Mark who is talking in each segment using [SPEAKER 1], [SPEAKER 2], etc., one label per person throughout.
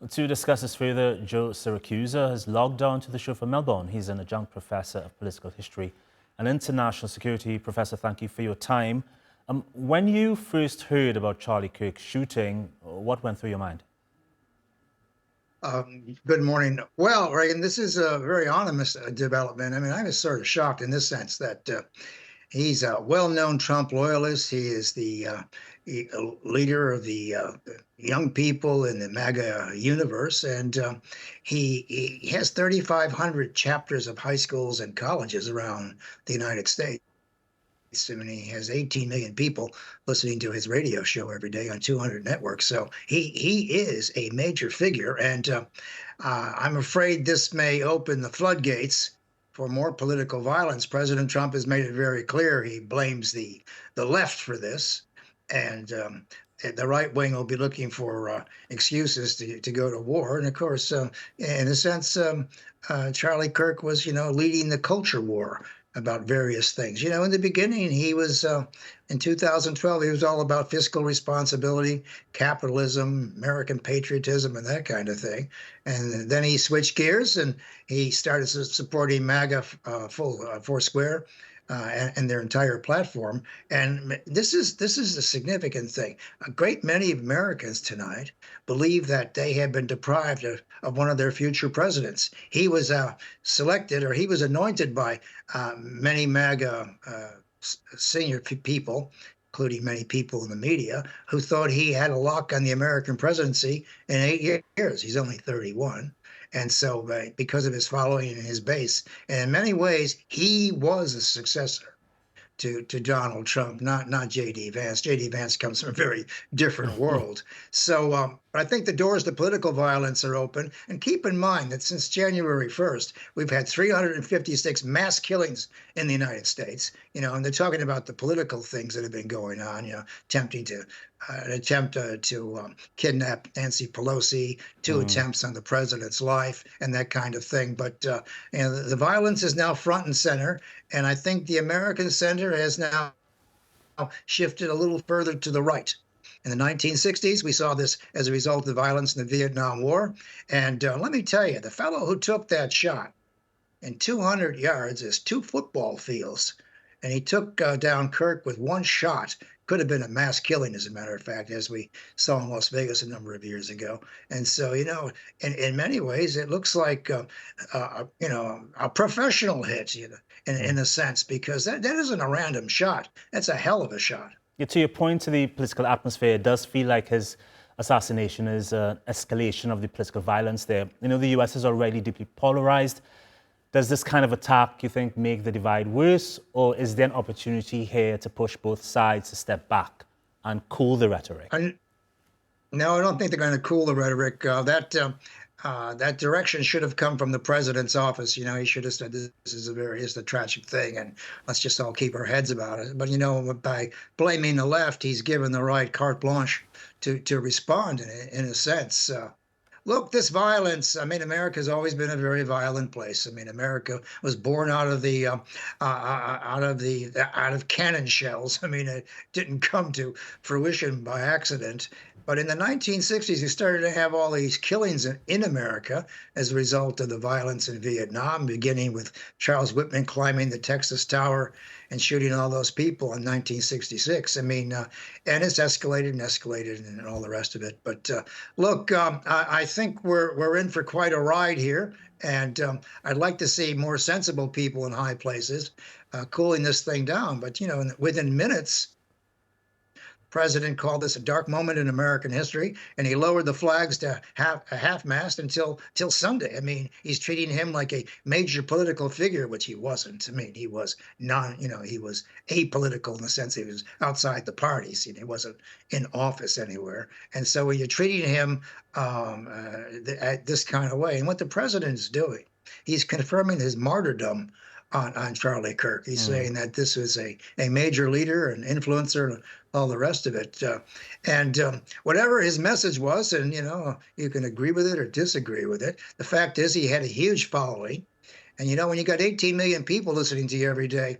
[SPEAKER 1] To discuss this further, Joe Siracusa has logged on to the show from Melbourne. He's an adjunct professor of political history and international security. Professor, thank you for your time. When you first heard about Charlie Kirk's shooting, what went through your mind?
[SPEAKER 2] Good morning. Well, Reagan, this is a very ominous development. I mean, I was sort of shocked in this sense that he's a well-known Trump loyalist. He is the leader of the young people in the MAGA universe, and he has 3,500 chapters of high schools and colleges around the United States. I mean, he has 18 million people listening to his radio show every day on 200 networks. So he is a major figure, and I'm afraid this may open the floodgates for more political violence. President Trump has made it very clear he blames the left for this, and the right wing will be looking for excuses to go to war. And of course, in a sense, Charlie Kirk was, leading the culture war about various things. In the beginning, he was, in 2012, he was all about fiscal responsibility, capitalism, American patriotism, and that kind of thing. And then he switched gears and he started supporting MAGA Foursquare. And their entire platform. And this is a significant thing. A great many Americans tonight believe that they have been deprived of one of their future presidents. He was selected, or he was anointed by many MAGA senior people, including many people in the media, who thought he had a lock on the American presidency in 8 years. He's only 31. And so because of his following and his base, and in many ways, he was a successor to Donald Trump, not J.D. Vance. J.D. Vance comes from a very different world. So I think the doors to political violence are open. And keep in mind that since January 1st, we've had 356 mass killings in the United States. And they're talking about the political things that have been going on. Attempting to kidnap Nancy Pelosi, two attempts on the president's life, and that kind of thing. But the violence is now front and center, and I think the American center has now shifted a little further to the right. In the 1960s, we saw this as a result of violence in the Vietnam War. And let me tell you, the fellow who took that shot in 200 yards is 2 football fields, and he took down Kirk with one shot. Could have been a mass killing, as a matter of fact, as we saw in Las Vegas a number of years ago. And so, in many ways, it looks like, a professional hit, in a sense, because that isn't a random shot. That's a hell of a shot.
[SPEAKER 1] Yeah, to your point to the political atmosphere, it does feel like his assassination is an escalation of the political violence there. The US is already deeply polarized. Does this kind of attack, you think, make the divide worse, or is there an opportunity here to push both sides to step back and cool the rhetoric?
[SPEAKER 2] No, I don't think they're going to cool the rhetoric. That direction should have come from the president's office. He should have said, this is a tragic thing, and let's just all keep our heads about it. But, by blaming the left, he's given the right carte blanche to respond in a sense. Look, this violence. I mean, America's always been a very violent place. I mean, America was born out of cannon shells. I mean, it didn't come to fruition by accident. But in the 1960s, you started to have all these killings in America as a result of the violence in Vietnam, beginning with Charles Whitman climbing the Texas Tower and shooting all those people in 1966. I mean, and it's escalated and all the rest of it. But look, I think we're in for quite a ride here. And I'd like to see more sensible people in high places cooling this thing down. But, within minutes, president called this a dark moment in American history, and he lowered the flags to half-mast until Sunday. I mean, he's treating him like a major political figure, which he wasn't. I mean, he was he was apolitical in the sense he was outside the parties. He wasn't in office anywhere. And so when you're treating him this kind of way, and what the president is doing, he's confirming his martyrdom on Charlie Kirk. He's saying that this was a major leader, an influencer, and all the rest of it. And whatever his message was, and you can agree with it or disagree with it, the fact is he had a huge following. And when you got 18 million people listening to you every day,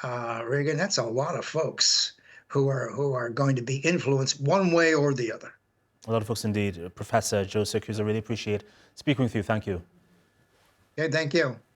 [SPEAKER 2] Reagan, that's a lot of folks who are going to be influenced one way or the other.
[SPEAKER 1] A lot of folks indeed. Professor Joe Siracusa, I really appreciate speaking with you. Thank you.
[SPEAKER 2] Okay, thank you.